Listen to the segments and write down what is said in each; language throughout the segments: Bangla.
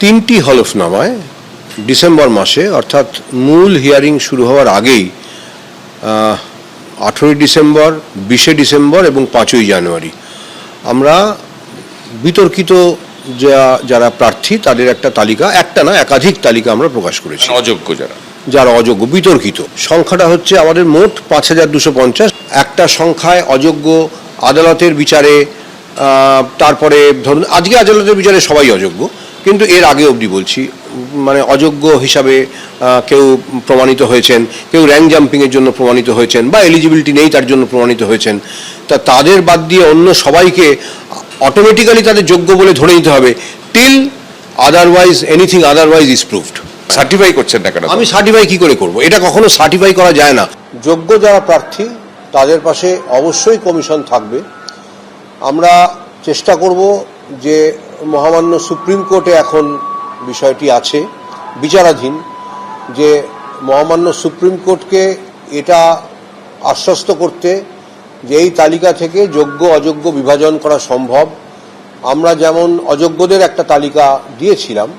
তিনটি হলফনামায় ডিসেম্বর মাসে অর্থাৎ মূল হিয়ারিং শুরু হওয়ার আগেই 18 ডিসেম্বর, 20 ডিসেম্বর এবং 5 জানুয়ারি আমরা বিতর্কিত যারা প্রার্থী তাদের একটা তালিকা, একটা না একাধিক তালিকা আমরা প্রকাশ করেছি। অযোগ্য যারা অযোগ্য, বিতর্কিত সংখ্যাটা হচ্ছে আমাদের মোট 5250। একটা সংখ্যায় অযোগ্য আদালতের বিচারে, তারপরে ধরুন আজকে আদালতের বিচারে সবাই অযোগ্য, কিন্তু এর আগে অবধি বলছি মানে অযোগ্য হিসাবে কেউ প্রমাণিত হয়েছেন, কেউ র্যাঙ্ক জাম্পিংয়ের জন্য প্রমাণিত হয়েছেন বা এলিজিবিলিটি নেই তার জন্য প্রমাণিত হয়েছেন। তা তাদের বাদ দিয়ে অন্য সবাইকে অটোমেটিক্যালি তাদের যোগ্য বলে ধরে নিতে হবে till otherwise anything otherwise is proved. Certify করছেন না কেন? আমি সার্টিফাই কি করে করব? এটা কখনো সার্টিফাই করা যায় না। যোগ্য যারা প্রার্থী তাদের পাশে অবশ্যই কমিশন থাকবে। আমরা চেষ্টা করব যে মহামান্য সুপ্রিম কোর্টে এখন বিষয়টি আছে বিচারাধীন, যে মহামান্য সুপ্রিম কোর্টকে এটা আশ্বস্ত করতে যে এই তালিকা থেকে যোগ্য অযোগ্য বিভাজন করা সম্ভব। আমরা যেমন অযোগ্যদের একটা তালিকা দিয়েছিলাম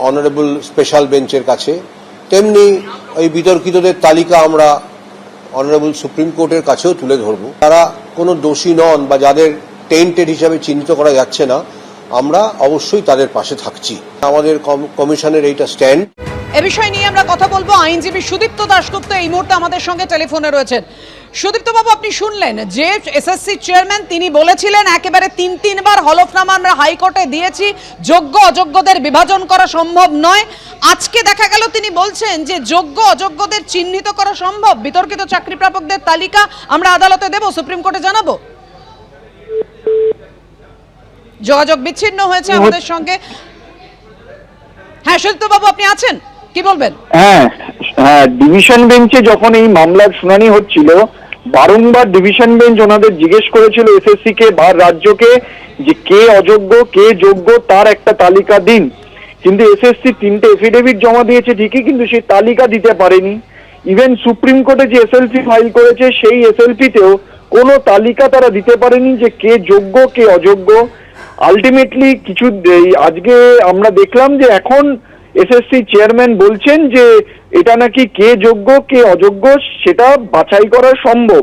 অনারেবল স্পেশাল বেঞ্চের কাছে, তেমনি এই বিতর্কিতদের তালিকা আমরা অনারেবল সুপ্রিম কোর্টের কাছেও তুলে ধরব। যারা কোনো দোষী নন বা যাদের টেন্টেড হিসাবে চিহ্নিত করা যাচ্ছে না, আমরা অবশ্যই তাদের পাশে থাকছি। আমাদের কমিশনের এইটা স্ট্যান্ড। এ বিষয় নিয়ে আমরা কথা বলবো। আইনজীবী সুদীপ্ত দাশগুপ্ত এই মুহূর্তে আমাদের সঙ্গে টেলিফোনে রয়েছেন। সুদীপ্ত বাবু, আপনি শুনলেন যে এসএসসি চেয়ারম্যান তিনি বলেছিলেন একেবারে তিনবার হলফনামা আমরা হাইকোর্টে দিয়েছি, যোগ্য অযোগ্যদের বিভাজন করা সম্ভব নয়। আজকে দেখা গেল তিনি বলছেন যে যোগ্য অযোগ্যদের চিহ্নিত করা সম্ভব, বিতর্কিত চাকরি প্রাপকদের তালিকা আমরা আদালতে দেব, সুপ্রিম কোর্টে জানাবো। যোগাযোগ বিচ্ছিন্ন হয়েছে আমাদের সঙ্গে। হ্যাঁ সুদীপ্ত বাবু, আপনি আছেন, কি বলবেন? হ্যাঁ, ডিভিশন বেঞ্চে যখন এই মামলার শুনানি হচ্ছিল, বারংবার ডিভিশন বেঞ্চ ওনাদের জিজ্ঞেস করেছিল এসএসসি কে বা রাজ্যকে যে কে অযোগ্য কে যোগ্য তার একটা তালিকা দিন। কিন্তু এসএসসি 3টে এফিডেভিট জমা দিয়েছে ঠিকই, কিন্তু সেই তালিকা দিতে পারেনি। ইভেন সুপ্রিম কোর্টে যে এসএলপি ফাইল করেছে সেই এসএলপিতেও কোনো তালিকা তারা দিতে পারেনি যে কে যোগ্য কে অযোগ্য। আলটিমেটলি কিছু আজকে আমরা দেখলাম যে এখন এসএসসি চেয়ারম্যান বলছেন যে এটা নাকি কে যোগ্য কে অযোগ্য সেটা বাছাই করা সম্ভব।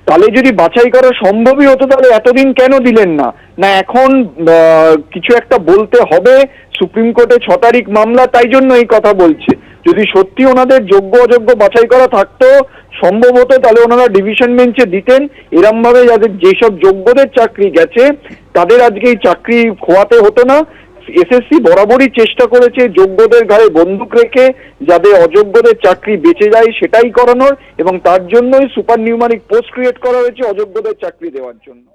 তাহলে যদি বাছাই করা সম্ভবই হতো তাহলে এতদিন কেন দিলেন না? না এখন কিছু একটা বলতে হবে, সুপ্রিম কোর্টে 6 তারিখ মামলা, তাই জন্য এই কথা বলছে। যদি সত্যি ওনাদের যোগ্য অযোগ্য বাছাই করা থাকতো, সম্ভব হতো, তাহলে ওনারা ডিভিশন বেঞ্চে দিতেন। এরম ভাবে যাদের যেসব যোগ্যদের চাকরি গেছে তাদের আজকে এই চাকরি খোয়াতে হতো না। এসএসসি বরাবরই চেষ্টা করেছে যোগ্যদের ঘাড়ে বন্দুক রেখে যাদের অযোগ্যদের চাকরি বেঁচে যায় সেটাই করানোর, এবং তার জন্যই সুপার নিউমারিক পোস্ট ক্রিয়েট করা হয়েছে অযোগ্যদের চাকরি দেওয়ার জন্য।